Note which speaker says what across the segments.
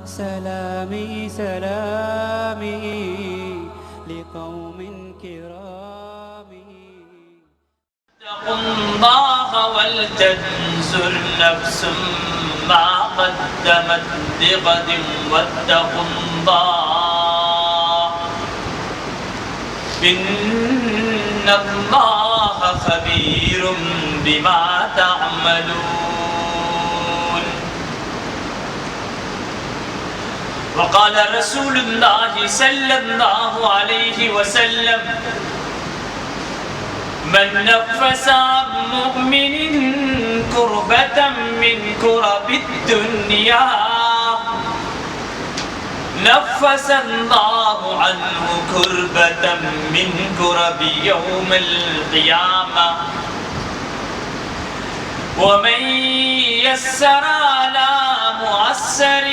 Speaker 1: سلامي سلامي لقوم كرام.
Speaker 2: اتقوا الله ولتنظر نفس ما قدمت لغد واتقوا الله إن الله خبير بما تعملون. وقال رسول الله صلى الله عليه وسلم من نفس عن مؤمن كربة من كرب الدنيا نفس الله عنه كربة من كرب يوم القيامة. ومن يسر على معسر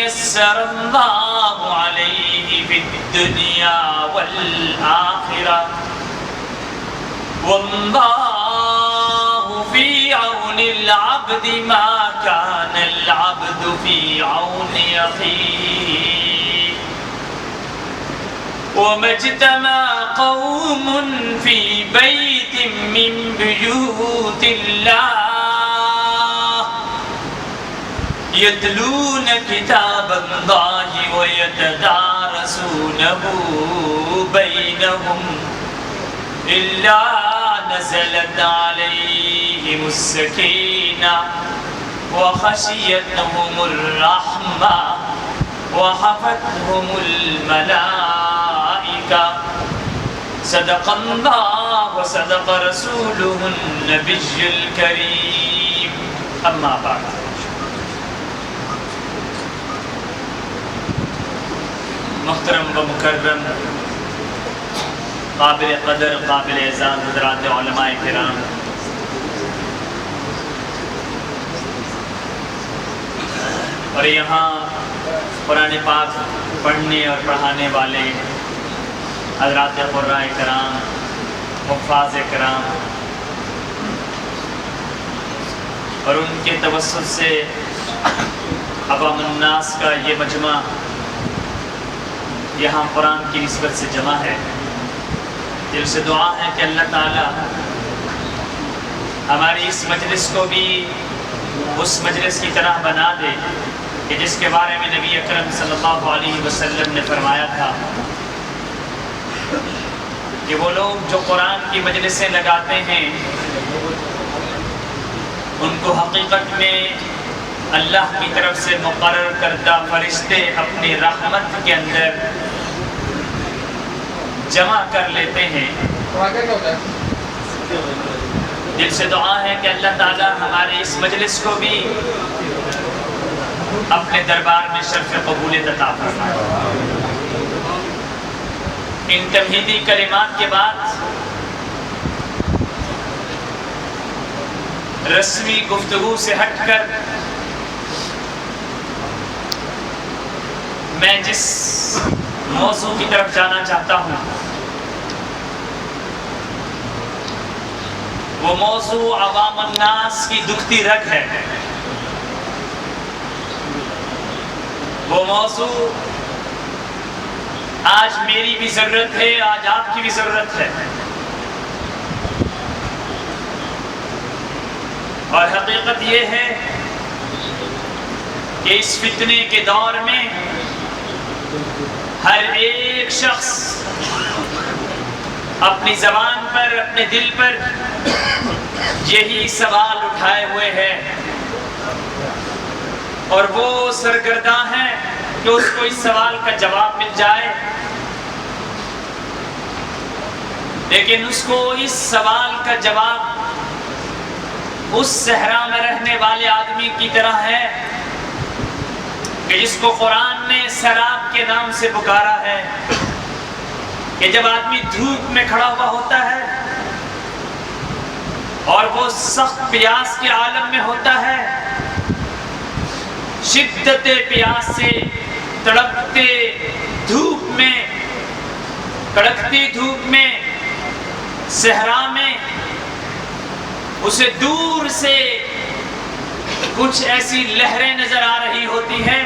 Speaker 2: يسر الله عليه في الدنيا والآخرة والله في عون العبد ما كان العبد في عون أخيه. وما اجتمع قوم في بيت من بيوت الله يتلون كتاب الله ويتدارسونه بينهم إلا نزلت عليهم السكينة وخشيتهم الرحمة وحفتهم الملائكة. صدق الله وصدق رسوله النبي الكريم. أما بعد، محترم و مکرم قابل قدر قابل اعزاز حضرات علماء کرام، اور یہاں قرآن پاک پڑھنے اور پڑھانے والے حضرات قراء کرام، حفاظ کرام، اور ان کے توسط سے عوام الناس کا یہ مجمع یہاں قرآن کی نسبت سے جمع ہے. دل سے دعا ہے کہ اللہ تعالی ہماری اس مجلس کو بھی اس مجلس کی طرح بنا دے کہ جس کے بارے میں نبی اکرم صلی اللہ علیہ وسلم نے فرمایا تھا کہ وہ لوگ جو قرآن کی مجلسیں لگاتے ہیں ان کو حقیقت میں اللہ کی طرف سے مقرر کردہ فرشتے اپنی رحمت کے اندر جمع کر لیتے ہیں. دل سے دعا ہے کہ اللہ تعالی ہمارے اس مجلس کو بھی اپنے دربار میں شرف قبولیت عطا فرمائے. ان تمہیدی کلمات کے بعد رسمی گفتگو سے ہٹ کر میں جس موضوع کی طرف جانا چاہتا ہوں وہ موضوع عوام الناس کی دکھتی رگ ہے. وہ موضوع آج میری بھی ضرورت ہے، آج آپ کی بھی ضرورت ہے. اور حقیقت یہ ہے کہ اس فتنے کے دور میں ہر ایک شخص اپنی زبان پر، اپنے دل پر یہی سوال اٹھائے ہوئے ہے اور وہ سرگرداں ہیں کہ اس کو اس سوال کا جواب مل جائے، لیکن اس کو اس سوال کا جواب اس صحرا میں رہنے والے آدمی کی طرح ہے کہ جس کو قرآن نے سراب کے نام سے پکارا ہے کہ جب آدمی دھوپ میں کھڑا ہوا ہوتا ہے اور وہ سخت پیاس کے عالم میں ہوتا ہے، شدت پیاس سے تڑپتے دھوپ میں، کڑکتی دھوپ میں، صحرا میں اسے دور سے کچھ ایسی لہریں نظر آ رہی ہوتی ہیں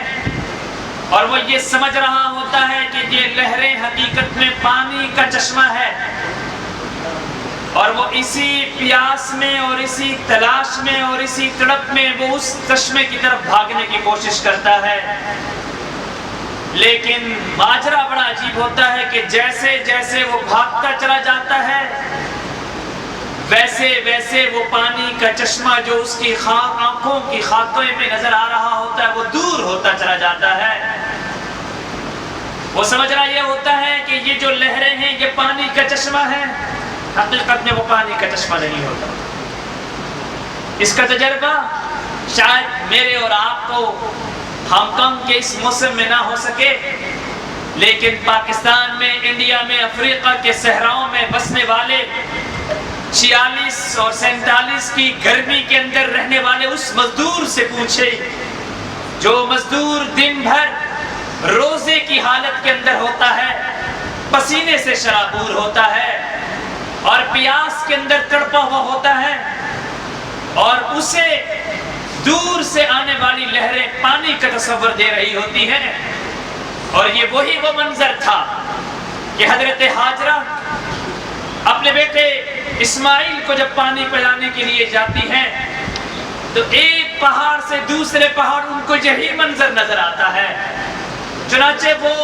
Speaker 2: اور وہ یہ سمجھ رہا ہوتا ہے کہ یہ لہریں حقیقت میں پانی کا چشمہ ہے، اور وہ اسی پیاس میں اور اسی تلاش میں اور اسی تڑپ میں وہ اس چشمے کی طرف بھاگنے کی کوشش کرتا ہے۔ لیکن ماجرا بڑا عجیب ہوتا ہے کہ جیسے جیسے وہ بھاگتا چلا جاتا ہے ویسے ویسے وہ پانی کا چشمہ جو اس کی آنکھوں کی خاکے میں نظر آ رہا ہوتا ہے وہ دور ہوتا چلا جاتا ہے۔ وہ سمجھ رہا یہ ہوتا ہے کہ یہ جو لہریں ہیں یہ پانی کا چشمہ ہے، حقیقت میں وہ پانی کا چشمہ نہیں ہوتا۔ اس کا تجربہ شاید میرے اور آپ کو ہانگ کانگ کے اس موسم میں نہ ہو سکے، لیکن پاکستان میں، انڈیا میں، افریقہ کے صحراؤں میں بسنے والے 46 اور 47 کی گرمی کے اندر رہنے والے اس مزدور سے پوچھے جو مزدور دن بھر روزے کی حالت کے اندر ہوتا ہے، پسینے سے شرابور ہوتا ہے اور پیاس کے اندر تڑپا ہوا ہوتا ہے، اور اسے دور سے آنے والی لہریں پانی کا تصور دے رہی ہوتی ہیں۔ اور یہ وہی وہ منظر تھا کہ حضرت ہاجرہ اپنے بیٹے اسماعیل کو جب پانی پلانے کے لیے جاتی ہیں تو ایک پہاڑ سے دوسرے پہاڑ ان کو یہی منظر نظر آتا ہے، چنانچہ وہ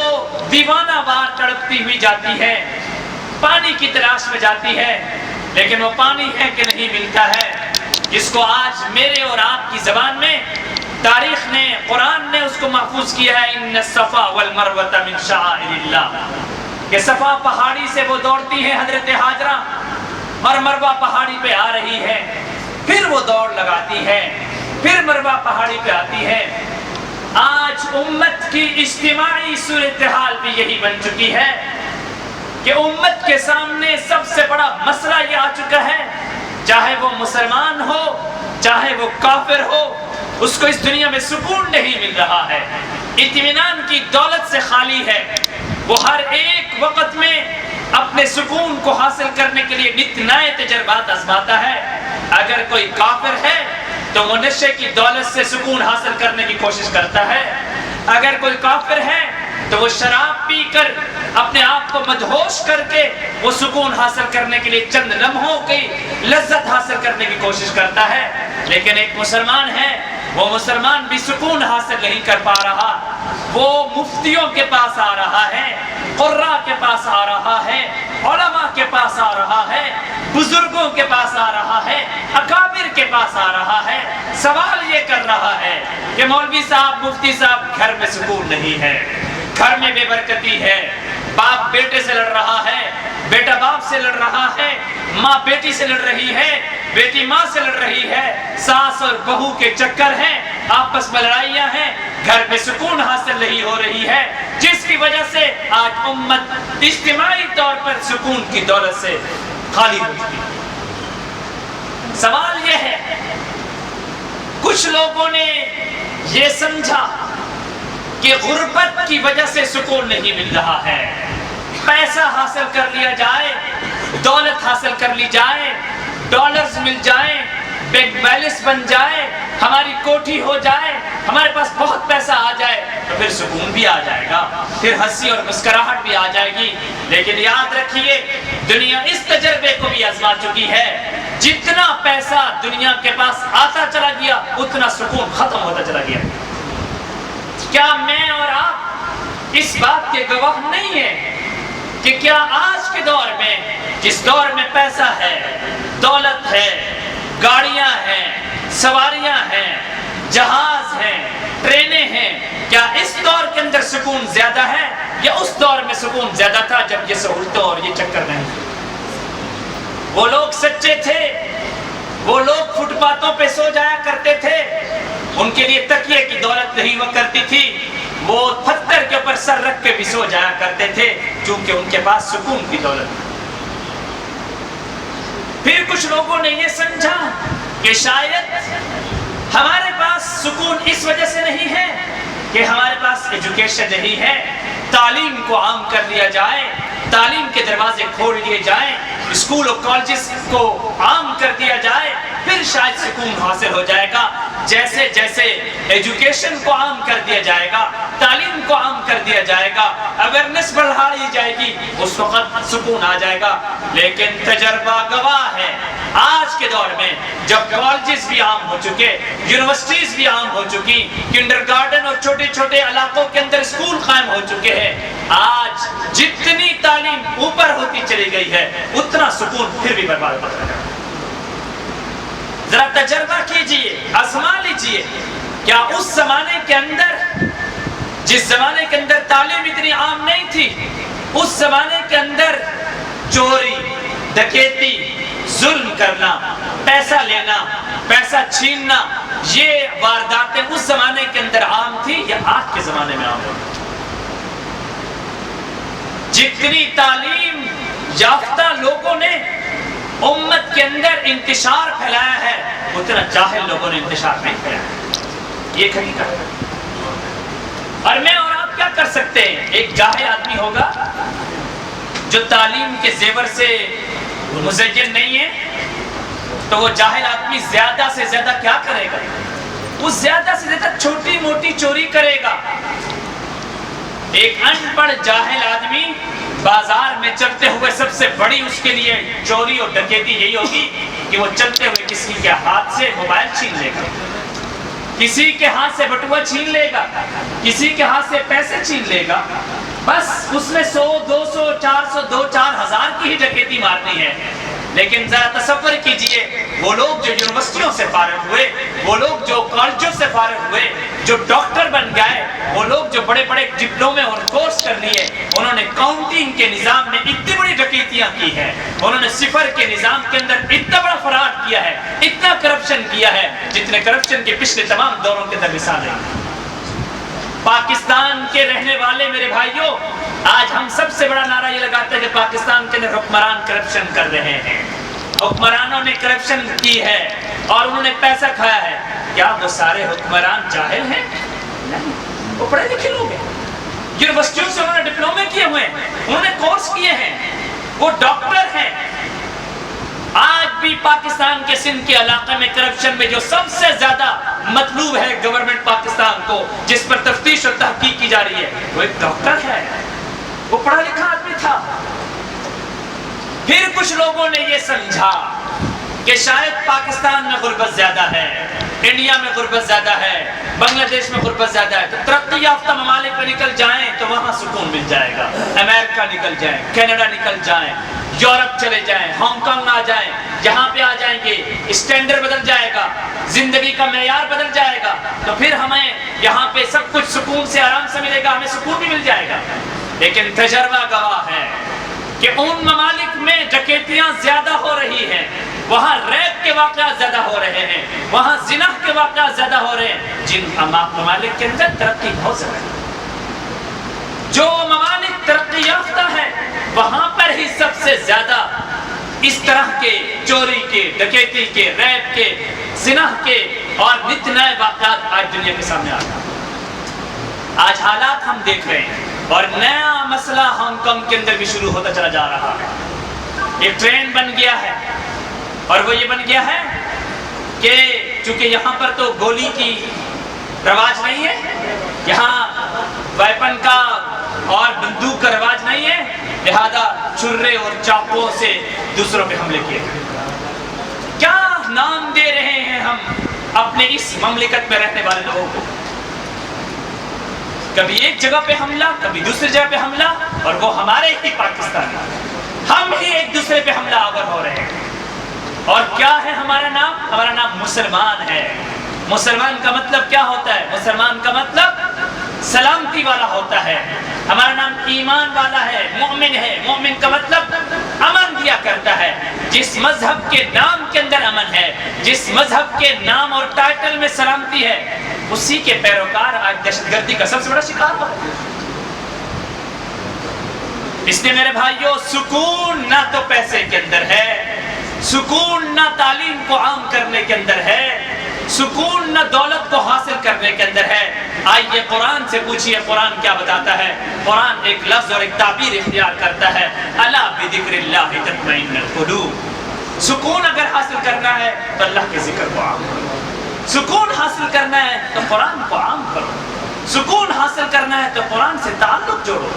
Speaker 2: دیوانہ وار تڑپتی ہوئی جاتی ہے، پانی کی تلاش میں جاتی ہے، لیکن وہ پانی ہے کہ نہیں ملتا ہے، جس کو آج میرے اور آپ کی زبان میں تاریخ نے، قرآن نے اس کو محفوظ کیا ہے، ان الصفا والمروۃ من شعائر اللہ، کہ صفا پہاڑی سے وہ دوڑتی ہے حضرت ہاجرہ اور مروہ پہاڑی پہ آ رہی ہے، پھر وہ دوڑ لگاتی ہے، پھر مروہ پہاڑی پہ آتی ہے۔ آج امت کی اجتماعی صورتحال بھی یہی بن چکی ہے کہ امت کے سامنے سب سے بڑا مسئلہ یہ آ چکا ہے، چاہے وہ مسلمان ہو چاہے وہ کافر ہو، اس کو اس دنیا میں سکون نہیں مل رہا ہے، اطمینان کی دولت سے خالی ہے، وہ ہر ایک وقت میں اپنے سکون کو حاصل کرنے کے لیے نت نئے تجربات آزماتا ہے۔ اگر کوئی کافر ہے تو وہ نشے کی دولت سے سکون حاصل کرنے کی کوشش کرتا ہے، اگر کوئی کافر ہے تو وہ شراب پی کر اپنے آپ کو مدہوش کر کے وہ سکون حاصل کرنے کے لیے چند لمحوں کی لذت حاصل کرنے کی کوشش کرتا ہے۔ لیکن ایک مسلمان ہے، وہ مسلمان بھی سکون حاصل نہیں کر پا رہا، وہ مفتیوں کے پاس آ رہا ہے، قراء کے پاس آ رہا ہے، علماء کے پاس آ رہا ہے، بزرگوں کے پاس آ رہا ہے، اکابر کے پاس آ رہا ہے، سوال یہ کر رہا ہے کہ مولوی صاحب، مفتی صاحب، گھر میں سکون نہیں ہے، گھر میں بے برکتی ہے، باپ بیٹے سے لڑ رہا ہے، بیٹا باپ سے لڑ رہا ہے، ماں بیٹی سے لڑ رہی ہے، بیٹی ماں سے لڑ رہی ہے، ساس اور بہو کے چکر ہیں، آپس میں لڑائیاں ہیں، گھر میں سکون حاصل نہیں ہو رہی ہے، جس کی وجہ سے آج امت اجتماعی طور پر سکون کی دولت سے خالی ہو چکی ہے۔ سوال یہ ہے، کچھ لوگوں نے یہ سمجھا کہ غربت کی وجہ سے سکون نہیں مل رہا ہے، پیسہ حاصل کر لیا جائے، دولت حاصل کر لی جائے، ڈالرز مل جائیں، بینک بیلنس بن جائے، ہماری کوٹھی ہو جائے، ہمارے پاس بہت پیسہ آ جائے تو پھر سکون بھی آ جائے گا، پھر ہنسی اور مسکراہٹ بھی آ جائے گی۔ لیکن یاد رکھیے، دنیا اس تجربے کو بھی آزما چکی ہے، جتنا پیسہ دنیا کے پاس آتا چلا گیا اتنا سکون ختم ہوتا چلا گیا۔ کیا میں اور آپ اس بات کے گواہ نہیں ہیں کہ کیا آج کے دور میں، جس دور میں پیسہ ہے، دولت ہے، گاڑیاں ہیں، سواریاں ہیں، جہاز ہیں، ٹرینیں ہیں، کیا اس دور کے اندر سکون زیادہ ہے یا اس دور میں سکون زیادہ تھا جب یہ سہولتوں اور یہ چکر نہیں تھے؟ وہ لوگ سچے تھے، وہ لوگ فٹ پاتھوں پہ سو جایا کرتے تھے، ان کے لیے تکیے کی دولت نہیں ہوا کرتی تھی، وہ پتھر کے اوپر سر رکھ کے بھی سو جایا کرتے تھے چونکہ ان کے پاس سکون کی دولت تھی۔ پھر کچھ لوگوں نے یہ سمجھا کہ شاید ہمارے پاس سکون اس وجہ سے نہیں ہے کہ ہمارے پاس ایجوکیشن نہیں ہے، تعلیم کو عام کر لیا جائے، تعلیم کے دروازے کھول لیے جائیں، اسکول اور کالجز کو عام کر دیا جائے، پھر شاید سکون حاصل ہو جائے گا۔ جیسے جیسے ایجوکیشن کو عام کر دیا جائے گا، تعلیم کو عام کر دیا جائے گا، اویئرنیس بڑھائی جائے گی، اس وقت سکون آ جائے گا۔ لیکن تجربہ گواہ ہے آج کے دور میں جب کالجز بھی عام ہو چکے، یونیورسٹیز بھی عام ہو چکی، کنڈر گارڈن اور چھوٹے چھوٹے علاقوں کے اندر اسکول قائم ہو چکے ہیں، آج جتنی تعلیم اوپر ہوتی چلی گئی ہے اتنا سکون پھر بھی برباد ہو رہا ہے۔ ذرا تجربہ کیجئے، آزما لیجئے، کیا اس زمانے کے اندر، جس زمانے کے اندر تعلیم اتنی عام نہیں تھی، اس زمانے کے اندر چوری، ڈکیتی، ظلم کرنا، پیسہ لینا، پیسہ چھیننا، یہ وارداتیں اس زمانے کے اندر عام تھی یا آج کے زمانے میں عام ہوتی؟ جتنی تعلیم یافتہ لوگوں نے امت کے اندر انتشار پھیلایا ہے اتنا جاہل لوگوں نے انتشار نہیں پھیلایا، یہ حقیقت ہے۔ اور میں اور آپ کیا کر سکتے ہیں؟ ایک جاہل آدمی ہوگا جو تعلیم کے زیور سے مزین نہیں ہے تو وہ جاہل آدمی زیادہ سے زیادہ کیا کرے گا؟ وہ زیادہ سے زیادہ چھوٹی موٹی چوری کرے گا۔ ایک ان پڑھ جاہل آدمی بازار میں چلتے ہوئے سب سے بڑی اس کے لیے چوری اور ڈکیتی یہی ہوگی کہ وہ چلتے ہوئے کسی کے ہاتھ سے موبائل چھین لے گا، کسی کے ہاتھ سے بٹوا چھین لے گا، کسی کے ہاتھ سے پیسے چھین لے گا، بس اس میں 100 200 400 2-4 ہزار کی ہی ڈکیتی مارنی ہے۔ لیکن ذرا تصور کیجئے وہ لوگ جو یونیورسٹیوں سے فارغ ہوئے، وہ لوگ جو کالجوں سے فارغ ہوئے، جو ڈاکٹر بن گئے، وہ لوگ جو بڑے بڑے ڈپلومے اور کورس کر لیے، انہوں نے کاؤنٹنگ کے نظام میں اتنی بڑی ڈکیتیاں کی ہیں، انہوں نے صفر کے نظام کے اندر اتنا بڑا فراڈ کیا ہے، اتنا کرپشن کیا ہے جتنے کرپشن کے پچھلے تمام دوروں کے اندر مثال نہیں۔ پاکستان کے رہنے والے میرے بھائیوں، آج ہم سب سے بڑا نعرہ یہ لگاتے ہیں کہ پاکستان کے اندر حکمران کرپشن کر رہے ہیں، حکمرانوں نے کرپشن کی ہے اور انہوں نے پیسہ کھایا ہے۔ کیا وہ سارے حکمران جاہل ہیں؟ نہیں، وہ پڑھے لکھے لوگ ہیں، یونیورسٹیوں سے انہوں نے ڈپلومے کیے ہوئے ہیں، انہوں نے کورس کیے ہیں، وہ ڈاکٹر ہیں۔ آج بھی پاکستان کے سندھ کے علاقے میں کرپشن میں جو سب سے زیادہ مطلوب ہے گورنمنٹ پاکستان کو، جس پر تفتیش اور تحقیق کی جا رہی ہے، وہ ایک ڈاکٹر ہے، وہ پڑھا لکھا آدمی تھا۔ پھر کچھ لوگوں نے یہ سمجھا کہ شاید پاکستان میں غربت زیادہ ہے، انڈیا میں غربت زیادہ ہے، بنگلہ دیش میں غربت زیادہ ہے، تو ترقی یافتہ ممالک میں نکل جائیں تو وہاں سکون مل جائے گا، امریکہ نکل جائیں، کینیڈا نکل جائیں، یورپ چلے جائیں، ہانگ کانگ آ جائیں، جہاں پہ آ جائیں گے اسٹینڈرڈ بدل جائے گا، زندگی کا معیار بدل جائے گا، تو پھر ہمیں یہاں پہ سب کچھ سکون سے آرام سے ملے گا، ہمیں سکون بھی مل جائے گا۔ لیکن تجربہ گواہ ہے کہ ان ممالک میں ڈکیتیاں زیادہ ہو رہی ہیں، وہاں ریپ کے واقعات زیادہ ہو رہے ہیں، وہاں زنا کے واقعات زیادہ ہو رہے ہیں، جن ممالک کے اندر ترقی بہت زیادہ ہے۔ جو ممالک ترقی یافتہ ہے وہاں پر ہی سب سے زیادہ اس طرح کے چوری کے، ڈکیتی کے، ریپ کے، زنا کے اور نت نئے واقعات آج دنیا کے سامنے آتا ہے۔ آج حالات ہم دیکھ رہے ہیں اور نیا مسئلہ ہانگ کانگ کے اندر بھی شروع ہوتا چلا جا رہا ہے۔ ایک ٹرینڈ بن گیا ہے اور وہ یہ بن گیا ہے کہ چونکہ یہاں پر تو گولی کی رواج نہیں ہے، یہاں ویپن کا اور بندوق کا رواج نہیں ہے، لہذا چھرے اور چاقوں سے دوسروں پہ حملے کیے۔ کیا نام دے رہے ہیں ہم اپنے اس مملکت میں رہنے والے لوگوں کو؟ کبھی ایک جگہ پہ حملہ، کبھی دوسری جگہ پہ حملہ، اور وہ ہمارے ہی پاکستان، ہم ہی ایک دوسرے پہ حملہ آور ہو رہے ہیں۔ اور کیا ہے ہمارا نام؟ ہمارا نام مسلمان ہے۔ مسلمان کا مطلب کیا ہوتا ہے؟ مسلمان کا مطلب سلامتی والا ہوتا ہے۔ ہمارا نام ایمان والا ہے، مومن ہے۔ مومن کا مطلب امن دیا کرتا ہے۔ جس مذہب کے نام کے اندر امن ہے، جس مذہب کے نام اور ٹائٹل میں سلامتی ہے، اسی کے پیروکار آج دہشت گردی کا سب سے بڑا شکار ہو رہے ہیں۔ اس لیے میرے بھائیوں، سکون نہ تو پیسے کے اندر ہے، سکون نہ تعلیم کو عام کرنے کے اندر ہے، سکون نہ دولت کو حاصل کرنے کے اندر ہے۔ آئیے قرآن سے پوچھئے قرآن کیا بتاتا ہے۔ قرآن ایک لفظ اور ایک تعبیر اختیار کرتا ہے، الا بذکر اللہ تطمئن القلوب۔ سکون اگر حاصل کرنا ہے تو اللہ کے ذکر کو عام کرو، سکون حاصل کرنا ہے تو قرآن کو عام کرو، سکون حاصل کرنا ہے تو قرآن سے تعلق جوڑو،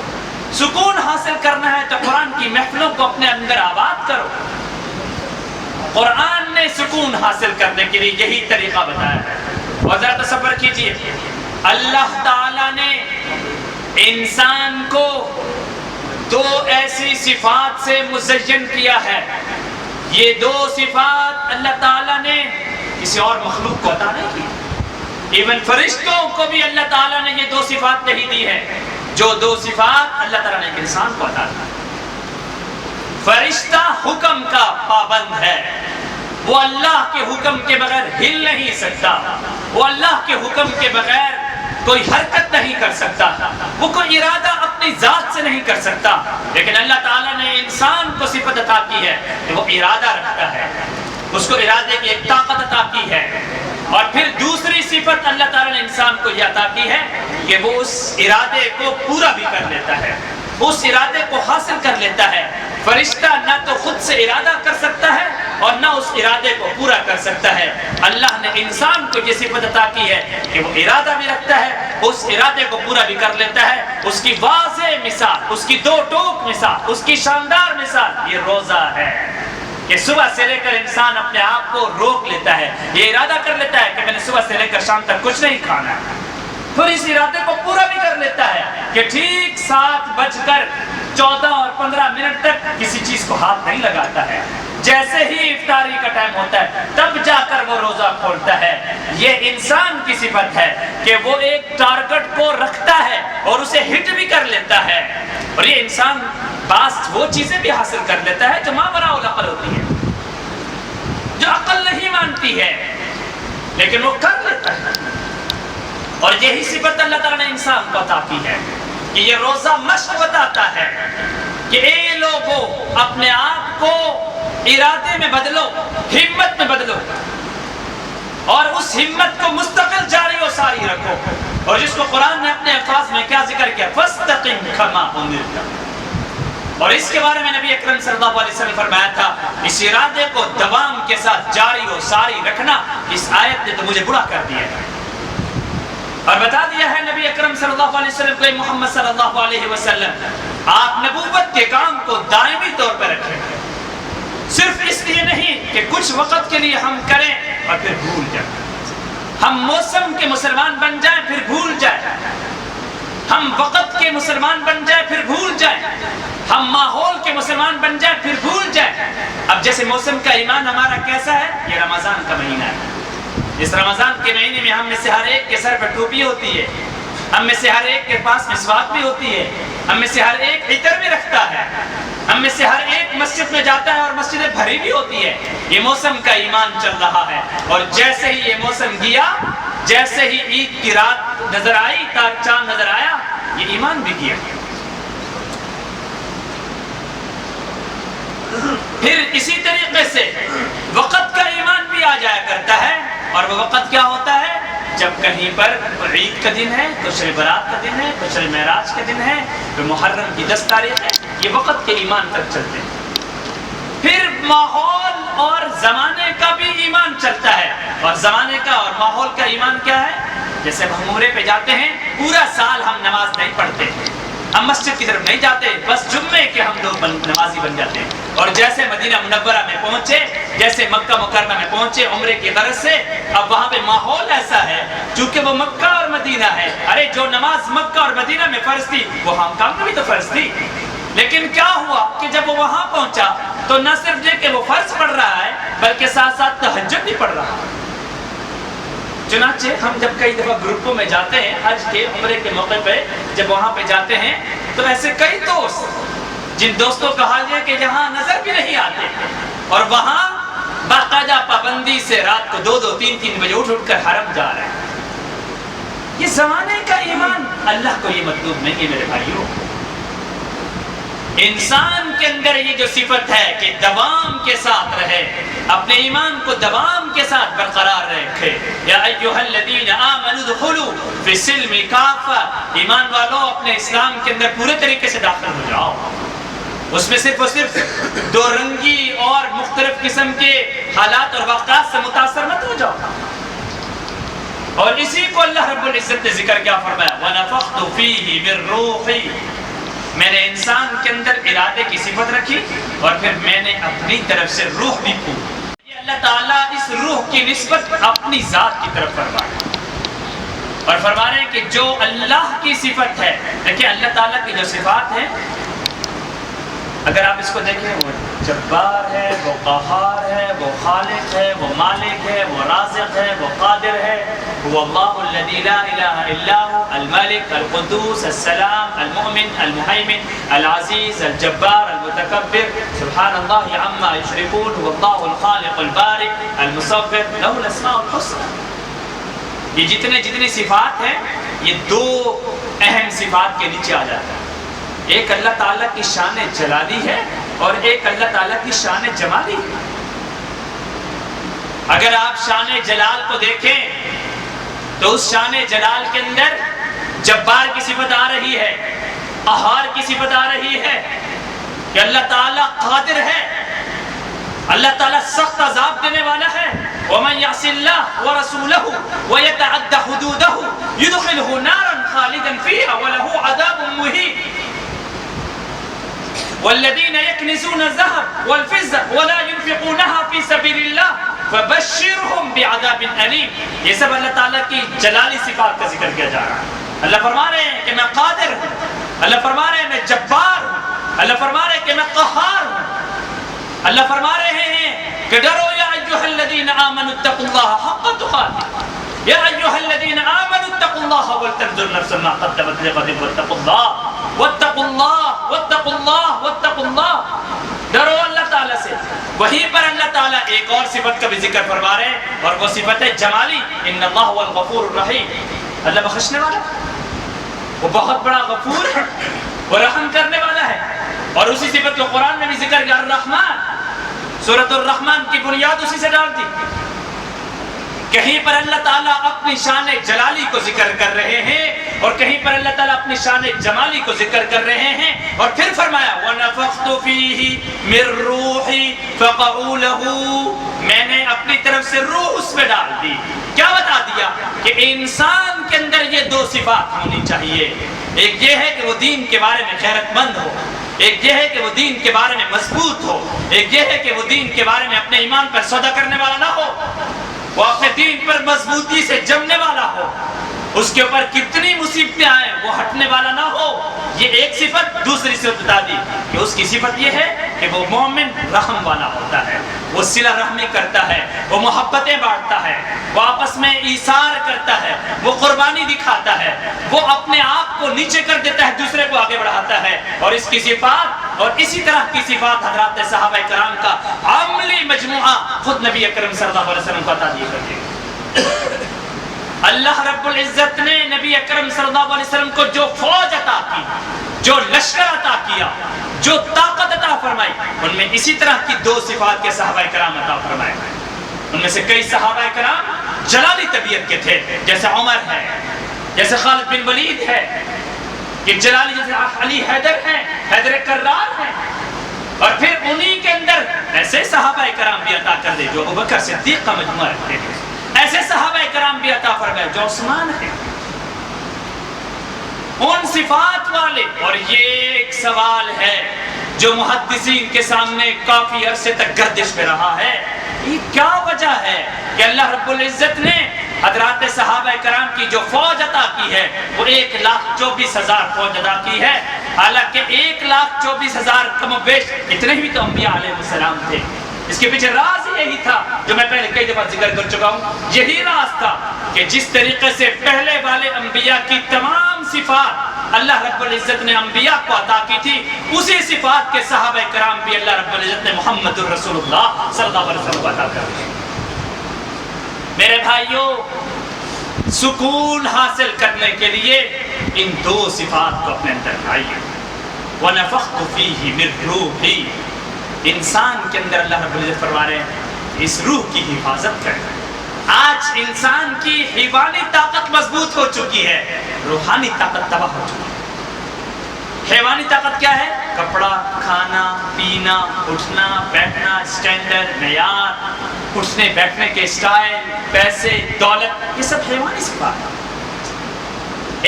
Speaker 2: سکون حاصل کرنا ہے تو قرآن کی محفلوں کو اپنے اندر آباد کرو۔ قرآن نے سکون حاصل کرنے کے لیے یہی طریقہ بتایا ہے۔ اور ذرا تصور کیجئے، اللہ تعالیٰ نے انسان کو دو ایسی صفات سے مزین کیا ہے، یہ دو صفات اللہ تعالیٰ نے کسی اور مخلوق کو عطا نہیں کی، ایون فرشتوں کو بھی اللہ تعالیٰ نے یہ دو صفات نہیں دی ہے، جو دو صفات اللہ تعالیٰ نے ایک انسان کو عطا کی۔ فرشتہ حکم کا پابند ہے، وہ اللہ کے حکم کے بغیر ہل نہیں سکتا، وہ اللہ کے حکم کے بغیر کوئی حرکت نہیں کر سکتا، وہ کوئی ارادہ اپنی ذات سے نہیں کر سکتا، لیکن اللہ تعالیٰ نے انسان کو صفت عطا کی ہے کہ وہ ارادہ رکھتا ہے، اس کو ارادے کی ایک طاقت عطا کی ہے۔ اور پھر دوسری صفت اللہ تعالیٰ نے انسان کو یہ عطا کی ہے کہ وہ اس ارادے کو پورا بھی کر لیتا ہے، اس ارادے کو حاصل کر لیتا ہے۔ فرشتہ نہ تو خود سے ارادہ کر سکتا ہے اور نہ اس ارادے کو پورا کر سکتا ہے، اللہ نے انسان کو یہ صفت عطا کی ہے کہ وہ ارادہ بھی رکھتا ہے، اس ارادے کو پورا بھی کر لیتا ہے۔ اس کی واضح مثال، اس کی دو ٹوک مثال، اس کی شاندار مثال یہ روزہ ہے کہ صبح سے لے کر انسان اپنے آپ کو روک لیتا ہے، یہ ارادہ کر لیتا ہے کہ میں نے صبح سے لے کر شام تک کچھ نہیں کھانا ہے، پھر اس ارادے کو پورا بھی کر لیتا ہے کہ ٹھیک 7:14 اور 15 تک کسی چیز کو ہاتھ نہیں لگاتا ہے، جیسے ہی افطاری کا ٹائم ہوتا ہے تب جا کر وہ روزہ کھولتا ہے۔ یہ انسان کی صفت ہے کہ وہ ایک ٹارگٹ کو رکھتا ہے اور اسے ہٹ بھی کر لیتا ہے، اور یہ انسان بعض وہ چیزیں بھی حاصل کر لیتا ہے جو ما وراء العقل ہوتی ہے، جو عقل نہیں مانتی ہے، لیکن وہ کر لیتا ہے۔ اور یہی صفت اللہ تعالیٰ نے انسان کو عطا کی ہے کہ یہ روزہ مشق بتاتا ہے کہ اے لوگوں اپنے آپ کو ارادے میں بدلو، ہمت میں بدلو، اور اس ہمت کو مستقل جاری و ساری رکھو۔ اور جس کو قرآن نے اپنے الفاظ میں کیا ذکر کیا، فَاسْتَقِمْ كَمَا أُمِرْتَ، اور اس کے بارے میں نبی اکرم صلی اللہ علیہ وسلم فرمایا تھا اس ارادے کو دوام کے ساتھ جاری و ساری رکھنا، اس آیت نے تو مجھے بڑا کر دیا ہے۔ اور بتا دیا ہے نبی اکرم صلی اللہ علیہ وسلم کو، محمد صلی اللہ علیہ وسلم آپ نبوت کے کام کو دائمی طور پر رکھیں، صرف اس لیے نہیں کہ کچھ وقت کے لیے ہم کریں اور پھر بھول جائیں، ہم موسم کے مسلمان بن جائیں پھر بھول جائیں، ہم وقت کے مسلمان بن جائیں پھر بھول جائیں، ہم ماحول کے مسلمان بن جائیں پھر بھول جائیں۔ اب جیسے موسم کا ایمان ہمارا کیسا ہے، یہ رمضان کا مہینہ ہے، اس رمضان کے مہینے میں ہم میں سے ہر ایک کے سر پر ٹوپی ہوتی ہے، ہم میں سے ہر ایک کے پاس مسواک بھی ہوتی ہے، ہم میں سے ہر ایک عطر بھی رکھتا ہے، ہم میں سے ہر ایک مسجد میں جاتا ہے اور مسجدیں بھری بھی ہوتی ہے۔ یہ موسم کا ایمان چل رہا ہے، اور جیسے ہی یہ موسم گیا، جیسے ہی عید کی رات نظر آئی، چاند نظر آیا، یہ ایمان بھی گیا۔ پھر اسی طریقے سے وقت کا ایمان بھی آ جایا کرتا ہے، اور وہ وقت کیا ہوتا ہے، جب کہیں پر عید کا دن ہے تو شب برات کا دن ہے، تو شب معراج کا دن ہے، تو محرم کی 10 تاریخ ہے، یہ وقت کے ایمان تک چلتے ہیں۔ پھر ماحول اور زمانے کا بھی ایمان چلتا ہے، اور زمانے کا اور ماحول کا ایمان کیا ہے، جیسے ہم عمرے پہ جاتے ہیں، پورا سال ہم نماز نہیں پڑھتے، ہم مسجد کی طرف نہیں جاتے، بس جمعے کے ہم لوگ نمازی بن جاتے ہیں، اور جیسے مدینہ منورہ میں پہنچے، جیسے مکہ مکرمہ میں پہنچے عمرے کی غرض سے، اب وہاں پہ ماحول ایسا ہے چونکہ وہ مکہ اور مدینہ ہے، ارے جو نماز مکہ اور مدینہ میں فرض تھی وہ ہم کام میں بھی تو فرض تھی، لیکن کیا ہوا کہ جب وہ وہاں پہنچا تو نہ صرف یہ کہ وہ فرض پڑھ رہا ہے بلکہ ساتھ ساتھ تہجد بھی پڑھ رہا ہے۔ چنانچہ ہم جب کئی دفعہ گروپوں میں جاتے ہیں حج کے عمرے کے موقع پہ، جب وہاں پہ جاتے ہیں تو ایسے کئی دوست، جن دوستوں کا حال یہ کہ یہاں نظر بھی نہیں آتے، اور وہاں باقاعدہ پابندی سے رات کو 2-2 3-3 بجے اٹھ کر حرم جا رہے ہیں۔ یہ زمانے کا ایمان اللہ کو یہ مطلوب نہیں ہے میرے بھائیوں۔ انسان کے اندر یہ جو صفت ہے کہ دوام کے ساتھ رہے، اپنے ایمان کو دوام کے ساتھ برقرار رکھے، یا ایھا الذین آمنوا ادخلوا فی السلم کافہ، ایمان والو اپنے اسلام کے اندر پورے طریقے سے داخل ہو جاؤ۔ اس میں صرف اور صرف دو رنگی اور مختلف قسم کے حالات اور واقعات سے متاثر مت ہو جاؤ. اور اسی کو اللہ رب العزت نے ذکر کیا فرمایا وَنَفَخْتُ فِيهِ مِن رُوحِي. میں نے انسان کے اندر ارادے کی صفت رکھی اور پھر میں نے اپنی طرف سے روح بھی پھونکی. یہ اللہ تعالیٰ اس روح کی نسبت اپنی ذات کی طرف فرما رہے ہیں اور فرما رہے ہیں کہ جو اللہ کی صفت ہے. دیکھیں اللہ تعالیٰ کی جو صفات ہیں اگر آپ اس کو دیکھیں وہ جبار ہے، وہ قہار ہے، وہ خالق ہے، وہ مالک ہے، وہ رازق ہے، وہ قادر ہے. هو الله الذي لا اله الا هو الملك القدوس السلام المؤمن المهيمن العزيز الجبار المتكبر سبحان الله عما يشركون. هو الله الخالق البارئ المصور له الاسماء الحسنى. یہ جتنی صفات ہیں یہ دو اہم صفات کے نیچے آ جاتا ہے. ایک اللہ تعالیٰ کی شان جلالی ہے اور ایک اللہ تعالیٰ کی شان جمالی ہے. اگر آپ شان جلال کو دیکھیں تو اس شان جلال کے اندر جبار کی صفت آ رہی ہے، قہار کی صفت آ رہی ہے کہ اللہ تعالیٰ قادر ہے، اللہ تعالیٰ سخت عذاب دینے والا ہے. وَمَنْ يَعْصِ اللَّهَ وَرَسُولَهُ وَيَتَعَدَّ حُدُودَهُ يُدْخِلْهُ نَارًا خَالِدًا فِيهَا وَلَهُ عَذَابٌ مُهِينٌ. والذين يكنزون الذهب والفضة ولا ينفقونها في سبيل الله فبشرهم بعذاب أليم. یہ سب اللہ تعالیٰ کی جلالی صفات کا ذکر کیا جا رہا ہے. اللہ فرما رہے ہیں کہ میں قادر ہوں، اللہ فرما رہے ہیں میں جبار ہوں، اللہ فرما رہے ہیں کہ میں قہار ہوں. اللہ فرما رہے ہیں کہ ڈرو یا ایھا الذین آمنوا اتقوا اللہ حق تقاته. یا ایھا الذین آمنوا اتقوا اللہ ولتنظر نفس ما قدمت لغد واتقوا اللہ واتقوا اللہ واتقوا اللہ واتقوا اللہ. ڈرو اللہ تعالیٰ سے. وہیں پر اللہ تعالیٰ ایک اور صفت کا بھی ذکر فرما رہے ہیں اور وہ صفت ہے جمالی. ان اللہ هو الغفور الرحیم. اللہ بخشنے والا، وہ بہت بڑا غفور ہے، وہ رحم کرنے والا ہے. اور اسی صفت کو قرآن میں بھی ذکر کیا الرحمن. سورۃ الرحمن کی بنیاد اسی سے ڈال دی. کہیں پر اللہ تعالیٰ اپنی شان جلالی کو ذکر کر رہے ہیں اور کہیں پر اللہ تعالیٰ اپنی شان جمالی کو ذکر کر رہے ہیں اور پھر فرمایا وَنَفَخْتُ فِيهِ مِن رُوحِي فَقَعُوا لَهُ. میں نے اپنی طرف سے روح اس میں ڈال دی. کیا بتا دیا کہ انسان کے اندر یہ دو صفات ہونی چاہیے. ایک یہ ہے کہ وہ دین کے بارے میں غیرت مند ہو، ایک یہ ہے کہ وہ دین کے بارے میں مضبوط ہو، ایک یہ ہے کہ وہ دین کے بارے میں اپنے ایمان پر سودا کرنے والا نہ ہو، وہ اپنے دین پر مضبوطی سے جمنے والا ہو، اس کے اوپر کتنی مصیبتیں آئیں وہ ہٹنے والا نہ ہو. یہ ایک صفت. دوسری صفت بتا دی کہ اس کی صفت یہ ہے کہ وہ مومن رحم والا ہوتا ہے، وہ صلہ رحمی کرتا ہے، وہ محبتیں بانٹتا ہے، وہ آپس میں ایثار کرتا ہے، وہ قربانی دکھاتا ہے، وہ اپنے آپ کو نیچے کر دیتا ہے، دوسرے کو آگے بڑھاتا ہے. اور اس کی صفات اور اسی طرح کی صفات حضرات صحابہ کرام کا عملی مجموعہ خود نبی اکرم صلی اللہ علیہ وسلم کو عطا دی کرتے. اللہ رب العزت نے نبی اکرم صلی اللہ علیہ وسلم کو جو فوج عطا کی، جو لشکر عطا کیا، جو طاقت عطا فرمائی، ان میں اسی طرح کی دو صفات کے صحابہ کرام عطا فرمائے. ان میں سے کئی صحابہ کرام جلالی طبیعت کے تھے، جیسے عمر ہے، جیسے خالد بن ولید ہے، کہ جلالی جیسے علی حیدر ہیں، حیدر کرار ہیں. اور پھر انہی کے اندر ایسے صحابہ کرام بھی عطا کر دے جو ابوبکر صدیق کا مجموعہ رکھتے ہیں، ایسے صحابہ کرام بھی عطا فرمائے جو عثمان ہیں، ان صفات والے. اور یہ ایک سوال ہے جو محدثین کے سامنے کافی عرصے تک گردش میں رہا ہے. یہ کیا وجہ ہے کہ اللہ رب العزت نے حضرات صحابہ کرام کی جو فوج عطا کی ہے وہ 1,24,000 فوج عطا کی ہے. حالانکہ 1,24,000 کم و بیش اتنے ہی تو انبیاء علیہ السلام تھے. اس کے پیچھے راز یہی تھا جو میں پہلے کئی دفعہ ذکر کر چکا ہوں. یہی راز تھا کہ جس طریقے سے پہلے والے انبیاء کی تمام صفات اللہ رب العزت نے انبیاء کو عطا کی تھی، اسی صفات کے صحابہ کرام بھی اللہ رب العزت نے محمد الرسول اللہ صلی اللہ علیہ وسلم کو عطا کر دی. میرے بھائیوں، سکون حاصل کرنے کے لیے ان دو صفات کو اپنے اندر لائیے. وَنَفَخْتُ فِيهِ مِن رُوحِي. انسان کے اندر اللہ رب العزت فرما رہے ہیں اس روح کی حفاظت کریں. آج انسان کی حیوانی طاقت مضبوط ہو چکی ہے، روحانی طاقت تباہ ہو چکی ہے. حیوانی طاقت کیا ہے؟ کپڑا، کھانا پینا، اٹھنا بیٹھنا، اسٹینڈرڈ، معیار، اٹھنے بیٹھنے کے اسٹائل، پیسے، دولت، یہ سب حیوانی صفات ہے۔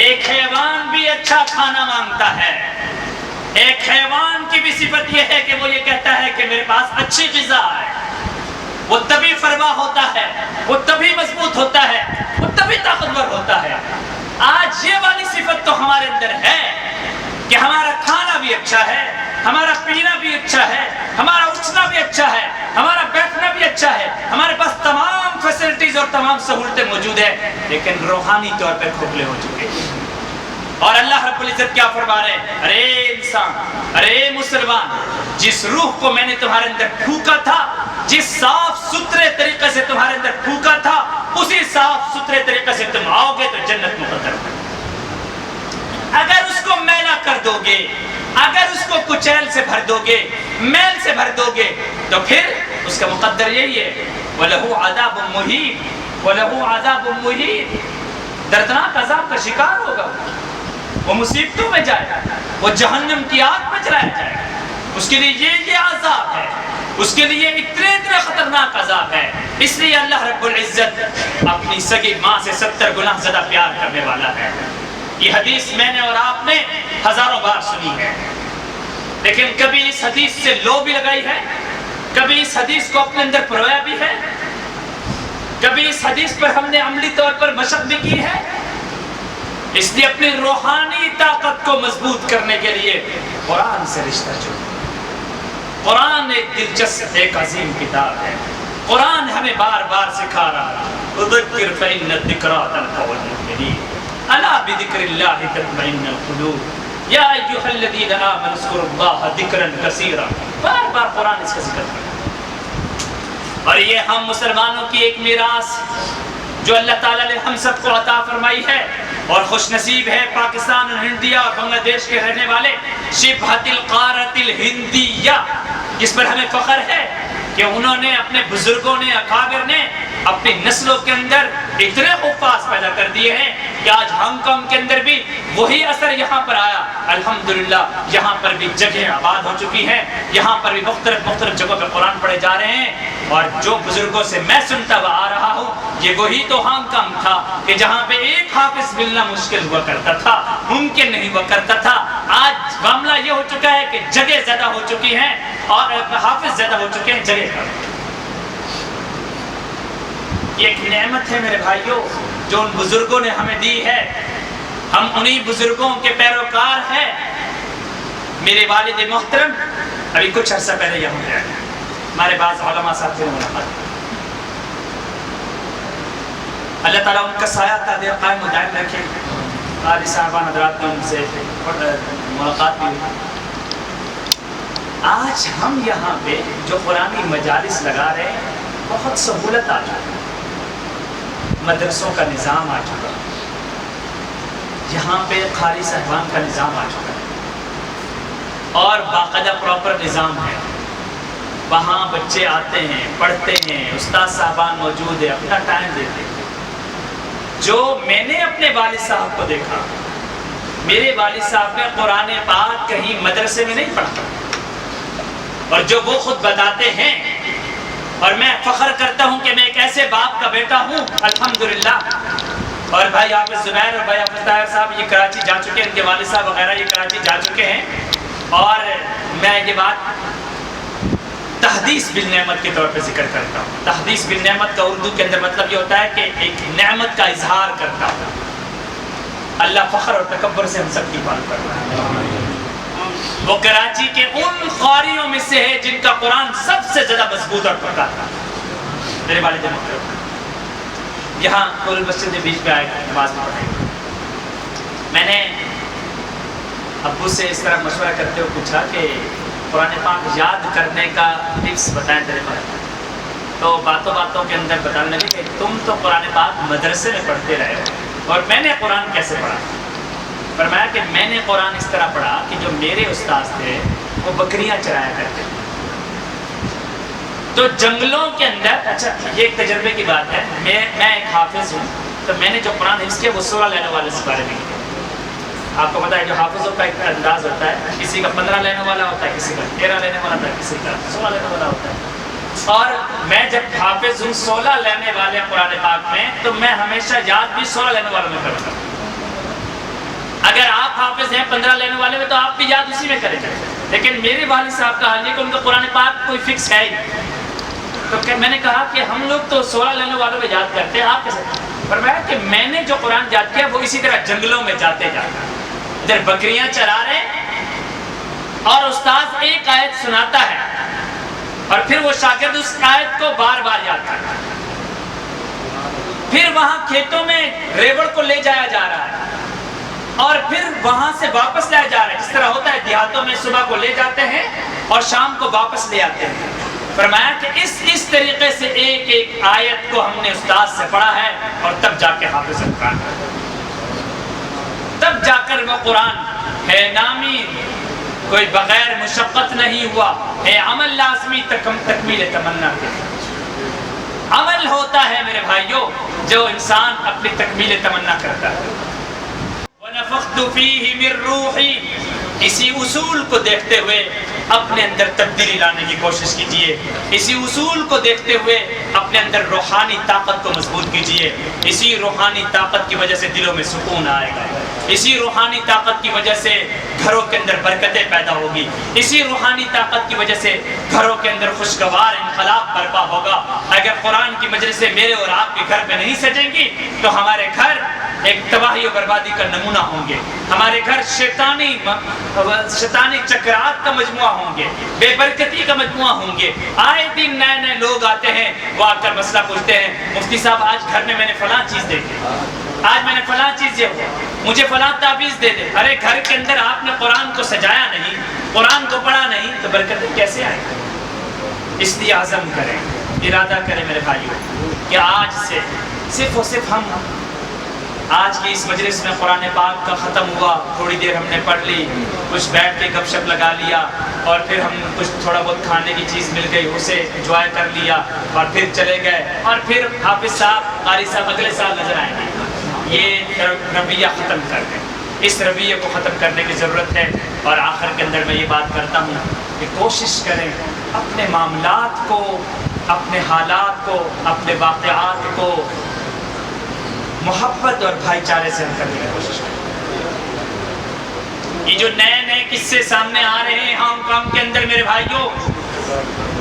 Speaker 2: ایک حیوان بھی اچھا کھانا مانگتا ہے، ایک حیوان کی بھی صفت یہ ہے کہ وہ یہ کہتا ہے کہ میرے پاس اچھی غذا ہے، وہ تبھی فرما ہوتا ہے، وہ تبھی مضبوط ہوتا ہے، وہ تبھی طاقتور ہوتا ہے۔ آج یہ والی صفت تو ہمارے اندر ہے کہ ہمارا کھانا بھی اچھا ہے، ہمارا پینا بھی اچھا ہے، ہمارا اٹھنا بھی اچھا ہے، ہمارا بیٹھنا بھی اچھا ہے، ہمارے پاس تمام فیسلٹیز اور تمام سہولتیں موجود ہیں، لیکن روحانی طور پر کھوکھلے ہو چکے ہیں۔ اور اللہ رب العزت کیا فرما رہے ہیں؟ ارے انسان، ارے مسلمان، جس روح کو میں نے تمہارے اندر پھونکا تھا، جس صاف ستھرے طریقے سے تمہارے اندر پھونکا تھا، اسی صاف ستھرے طریقے سے تم آؤ گے تو جنت مقدر ہے۔ اگر اس کو میلا کر دو گے، اگر اس کو کچیل سے بھر دو گے، میل سے بھر دو گے، تو پھر اس کا مقدر یہی ہے، وَلَهُ عَذَابٌ مُّهِينٌ، وَلَهُ عَذَابٌ مُّهِينٌ، دردناک عذاب کا شکار ہوگا، وہ مصیبتوں میں جائے گا، وہ جہنم کی آگ میں جلایا جائے گا، اس کے لیے یہ عذاب ہے، اس کے لیے اتنے خطرناک عذاب ہے۔ اس لیے اللہ رب العزت اپنی سگی ماں سے 70 گنا زیادہ پیار کرنے والا ہے۔ یہ حدیث میں نے اور آپ نے ہزاروں بار سنی ہے، لیکن کبھی اس حدیث سے لو بھی لگائی ہے، کبھی اس حدیث کو اپنے اندر پرویا بھی ہے، کبھی اس حدیث پر ہم نے عملی طور پر مشق بھی کی ہے۔ اس لیے اپنی روحانی طاقت کو مضبوط کرنے کے لیے قرآن سے رشتہ جوڑو۔ قرآن ایک دلچسپ، ایک عظیم کتاب ہے۔ قرآن ہمیں بار بار سکھا رہا ہے، اذکر فإن الذکریٰ تنفع المؤمنین، الا بذکر اللہ تطمئن القلوب، یا ایھا الذین آمنوا اذکروا اللہ ذکرا کثیرا۔ بار بار قرآن اس کا ذکر کرتا ہے، اور یہ ہم مسلمانوں کی ایک میراث جو اللہ تعالیٰ نے ہم سب کو عطا فرمائی ہے، اور خوش نصیب ہے پاکستان اور انڈیا اور بنگلہ دیش کے رہنے والے، شبہۃ القارۃ الہندیہ، جس پر ہمیں فخر ہے کہ انہوں نے، اپنے بزرگوں نے، اکابر نے اپنی نسلوں کے اندر اتنے حفاظ پیدا کر دیے ہیں کہ آج ہانگ کانگ کے اندر بھی وہی اثر یہاں پر آیا۔ الحمدللہ یہاں پر بھی جگہیں آباد ہو چکی ہیں، یہاں پر بھی مختلف جگہوں پہ قرآن پڑھے جا رہے ہیں، اور جو بزرگوں سے میں سنتا ہوا آ رہا ہوں، یہ وہی تو ہانگ کانگ تھا کہ جہاں پہ ایک حافظ ملنا مشکل ہوا کرتا تھا، ممکن نہیں ہوا کرتا تھا۔ آج معاملہ یہ ہو چکا ہے کہ جگہ زیادہ ہو چکی ہیں اور حافظ زیادہ ہو چکے ہیں جگہ کا۔ یہ ایک نعمت ہے میرے بھائیوں جو ان بزرگوں نے ہمیں دی ہے، ہم انہی بزرگوں کے پیروکار ہیں۔ میرے والد محترم ابھی کچھ عرصہ پہلے یہاں پہ آئے، ہمارے بعض علماء صاحب سے ملاقات، اللہ تعالیٰ ان کا سایہ تعدیر قائم و دائم رکھے۔ قاری صاحبان حضرات نے ان سے ملاقات بھی ہوئی۔ آج ہم یہاں پہ جو قرآنی مجالس لگا رہے ہیں، بہت سہولت آ چکا، مدرسوں کا نظام آ چکا، یہاں پہ قاری صاحبان کا نظام آ چکا ہے، اور باقاعدہ پراپر نظام ہے، وہاں بچے آتے ہیں، پڑھتے ہیں، استاد صاحبان موجود ہیں، اپنا ٹائم دیتے ہیں۔ جو میں نے اپنے والد صاحب کو دیکھا، میرے والد صاحب نے قرآن پاک کہیں مدرسے میں نہیں پڑھا، اور جو وہ خود بتاتے ہیں، اور میں فخر کرتا ہوں کہ میں ایک ایسے باپ کا بیٹا ہوں الحمدللہ۔ اور بھائی حافظ زبیر اور بھائی حافظ طاہر صاحب یہ کراچی جا چکے ہیں، ان کے والد صاحب وغیرہ یہ کراچی جا چکے ہیں، اور میں یہ بات تحدیث بالنعمت کے طور پہ ذکر کرتا ہوں۔ تحدیث بالنعمت کا اردو کے اندر مطلب یہ ہوتا ہے کہ ایک نعمت کا اظہار کرتا ہوں۔ اللہ فخر اور تکبر سے ہم سب کی بات کر رہا ہے۔ وہ کراچی کے ان قاریوں میں سے ہے جن کا قرآن سب سے زیادہ مضبوط اور پکا تھا، میرے والد محترم۔ یہاں پورے مسجد کے بیچ میں آئے نماز میں پڑھائی، میں نے ابو سے اس طرح مشورہ کرتے ہوئے پوچھا کہ قرآن پاک یاد کرنے کا ٹپس بتائیں طریقہ۔ تو باتوں باتوں کے اندر بتانے لگے کہ تم تو قرآن پاک مدرسے میں پڑھتے رہے ہو، اور میں نے قرآن کیسے پڑھا؟ فرمایا کہ میں نے قرآن اس طرح پڑھا کہ جو میرے استاذ تھے وہ بکریاں چرایا کرتے تھے، تو جنگلوں کے اندر، اچھا یہ ایک تجربے کی بات ہے، میں ایک حافظ ہوں، تو میں نے جو قرآن حفظ کیا وہ سورہ لیلہ والے سے بارے میں کیا۔ آپ کو پتا ہے جو حافظوں کا ایک انداز ہوتا ہے، کسی کا 15 لینے والا ہوتا ہے، کسی کا 13 لینے والا ہوتا ہے، کسی کا 16 لینے والا ہوتا ہے. اور میں جب حافظ ہوں 16 لینے والے قرآن پاک میں، تو میں ہمیشہ یاد بھی 16 لینے والوں میں کرتا ہوں. اگر آپ حافظ ہیں 15 لینے والے میں تو آپ بھی یاد اسی میں کریں گے. لیکن میرے والد صاحب کا حال یہ کہ ان کا قرآن پاک کوئی فکس ہے ہی نہیں. تو میں نے کہا کہ ہم لوگ تو 16 لینے والوں میں یاد کرتے ہیں، آپ کیسے؟ فرمایا کہ میں نے جو قرآن یاد کیا وہ اسی طرح جنگلوں میں جاتے جاتے ادھر بکریاں چرا رہے اور استاد ایک آیت سناتا ہے اور پھر وہ شاگرد اس آیت کو بار بار یاد کرتا ہے. پھر وہاں کھیتوں میں ریوڑ کو لے جایا جا رہا ہے اور پھر وہاں سے واپس لایا جا رہا ہے. جس طرح ہوتا ہے دیہاتوں میں صبح کو لے جاتے ہیں اور شام کو واپس لے آتے ہیں. فرمایا کہ اس طریقے سے ایک ایک آیت کو ہم نے استاد سے پڑھا ہے اور تب جا کے حافظ قرآن، تب جا کر وہ قرآن ہے نامی کوئی بغیر مشقت نہیں ہوا، ہے عمل لازمی تکمیل تمنا کے. عمل ہوتا ہے میرے بھائیوں جو انسان اپنی تکمیل تمنا کرتا ہے. وَنَفَخْتُ فِيهِ مِن رُّوحِي، اسی اصول کو دیکھتے ہوئے اپنے اندر تبدیلی لانے کی کوشش کیجئے. اسی اصول کو دیکھتے ہوئے اپنے اندر روحانی طاقت کو مضبوط کیجئے. اسی روحانی طاقت کی وجہ سے دلوں میں سکون آئے گا. اسی روحانی طاقت کی وجہ سے گھروں کے اندر برکتیں پیدا ہوگی. اسی روحانی طاقت کی وجہ سے گھروں کے اندر خوشگوار انقلاب برپا ہوگا. اگر قرآن کی مجلسیں میرے اور آپ کے گھر میں نہیں سجیں گی تو ہمارے گھر ایک تباہی و بربادی کا نمونہ ہوں گے. ہمارے گھر شیطانی چکرات کا مجموعہ ہوں گے، بے برکتی کا مجموعہ ہوں گے. آئے دن نئے نئے لوگ آتے ہیں، وہ آ کر مسئلہ پوچھتے ہیں، مفتی صاحب آج گھر میں نے فلاں چیز دیکھی، آج میں نے فلاں چیز یہ ہوا، مجھے فلاں تعویذ دے دے. ارے گھر کے اندر آپ نے قرآن کو سجایا نہیں، قرآن کو پڑھا نہیں تو برکتیں کیسے آئیں؟ اس لیے عزم کریں، ارادہ کریں میرے بھائیوں کہ آج سے صرف اور صرف ہم آج کی اس مجلس میں قرآن پاک کا ختم ہوا، تھوڑی دیر ہم نے پڑھ لی، کچھ بیٹھ کے گپ شپ لگا لیا اور پھر ہم کچھ تھوڑا بہت کھانے کی چیز مل گئی اسے انجوائے کر لیا اور پھر چلے گئے اور پھر حافظ صاحب قاری صاحب اگلے سال نظر آئیں گے. یہ رویہ ختم کر دیں. اس رویے کو ختم کرنے کی ضرورت ہے. اور آخر کے اندر میں یہ بات کرتا ہوں کہ کوشش کریں اپنے معاملات کو، اپنے حالات کو، اپنے واقعات کو محبت اور بھائی چارے سے حل کرنے کی کوشش کریں. یہ جو نئے نئے قصے سامنے آ رہے ہیں ہانگ کانگ کے اندر میرے بھائیوں،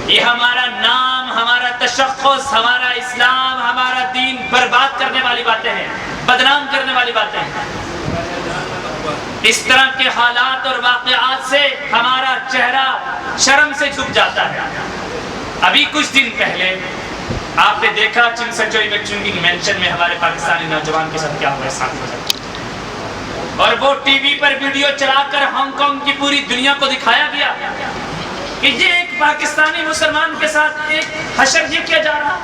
Speaker 2: یہ ہمارا نام، ہمارا تشخص، ہمارا اسلام، ہمارا دین برباد کرنے والی باتیں ہیں، بدنام کرنے والی باتیں ہیں. اس طرح کے حالات اور واقعات سے ہمارا چہرہ شرم سے جھک جاتا ہے. ابھی کچھ دن پہلے آپ نے دیکھا چنگسنچوئی میں چنگنگ مینشن میں ہمارے پاکستانی نوجوان کے ساتھ کیا ہوا ہے 7 بجے، اور وہ ٹی وی پر ویڈیو چلا کر ہانگ کانگ کی پوری دنیا کو دکھایا گیا کہ یہ ایک پاکستانی مسلمان کے ساتھ ایک حشر یہ کیا جا رہا.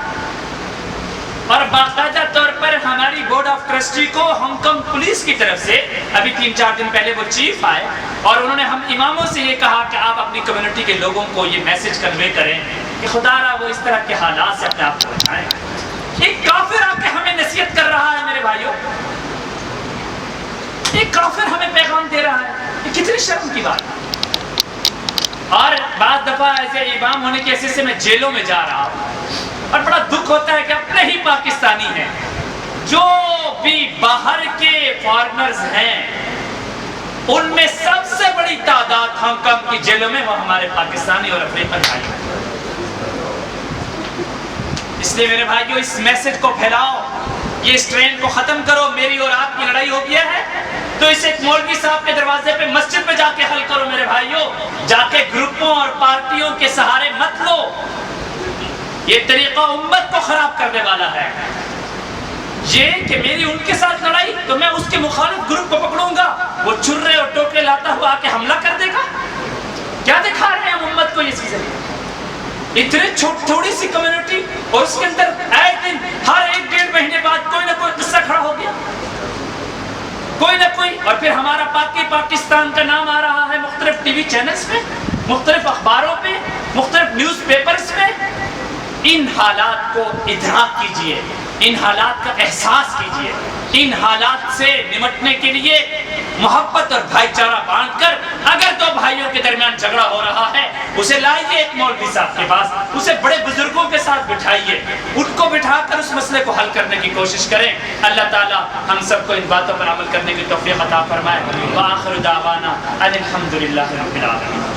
Speaker 2: اور باقاعدہ طور پر ہماری بورڈ آف ٹرسٹی کو ہانگ کانگ پولیس کی طرف سے ابھی 3-4 دن پہلے وہ چیف آئے اور انہوں نے ہم اماموں سے یہ کہا کہ آپ اپنی کمیونٹی کے لوگوں کو یہ میسج کنوے کریں کہ خدا را وہ اس طرح کے حالات سے اپنے آپ کو بچائیں. ایک کافر آ کے ہمیں نصیحت کر رہا ہے میرے بھائیوں، ایک کافر ہمیں پیغام دے رہا ہے. یہ کتنی شرم کی بات ہے. اور بعض دفعہ ایسے امام ہونے کی حیثیت سے میں جیلوں میں جا رہا ہوں اور بڑا دکھ ہوتا ہے کہ اپنے ہی پاکستانی ہیں، جو بھی باہر کے فارنرز ہیں ان میں سب سے بڑی تعداد ہانگ کانگ کی جیلوں میں وہ ہمارے پاکستانی اور افریقن بھائی ہیں. اس لیے میرے بھائیوں اس میسج کو پھیلاؤ، یہ اس ٹرین کو ختم کرو. میری اور آپ کی لڑائی ہو گیا ہے تو اسے ایک مولوی صاحب کے دروازے پہ مسجد میں جا کے حل کرو میرے بھائیوں. جا کے گروپوں اور پارٹیوں کے سہارے مت لو. یہ طریقہ امت کو خراب کرنے والا ہے. یہ کہ میری ان کے ساتھ لڑائی تو میں اس کے مخالف گروپ کو پکڑوں گا، وہ چھرے اور ٹوکرے لاتا ہوا آ کے حملہ کر دے گا. کیا دکھا رہے ہیں ہم امت کو یہ چیزیں؟ اتنے تھوڑی سی کمیونٹی اور اس کے اندر آئے دن ہر 1-1.5 مہینے بعد کوئی نہ کوئی قصہ کھڑا ہو گیا، کوئی نہ کوئی. اور پھر ہمارا پاکستان کا نام آ رہا ہے مختلف ٹی وی چینلز پہ، مختلف اخباروں پہ، مختلف نیوز پیپرز پہ. ان حالات کو ادراک کیجئے، ان حالات کا احساس کیجئے. ان حالات سے نمٹنے کے لیے محبت اور بھائی چارہ بانٹ کر اگر دو بھائیوں کے درمیان جھگڑا ہو رہا ہے اسے لائیے ایک مولوی صاحب کے پاس, اسے بڑے بزرگوں کے ساتھ بٹھائیے, ان کو بٹھا کر اس مسئلے کو حل کرنے کی کوشش کریں. اللہ تعالیٰ ہم سب کو ان باتوں پر عمل کرنے کی توفیق عطا فرمائے. وآخر دعوانا ان الحمد للہ رب العالمین.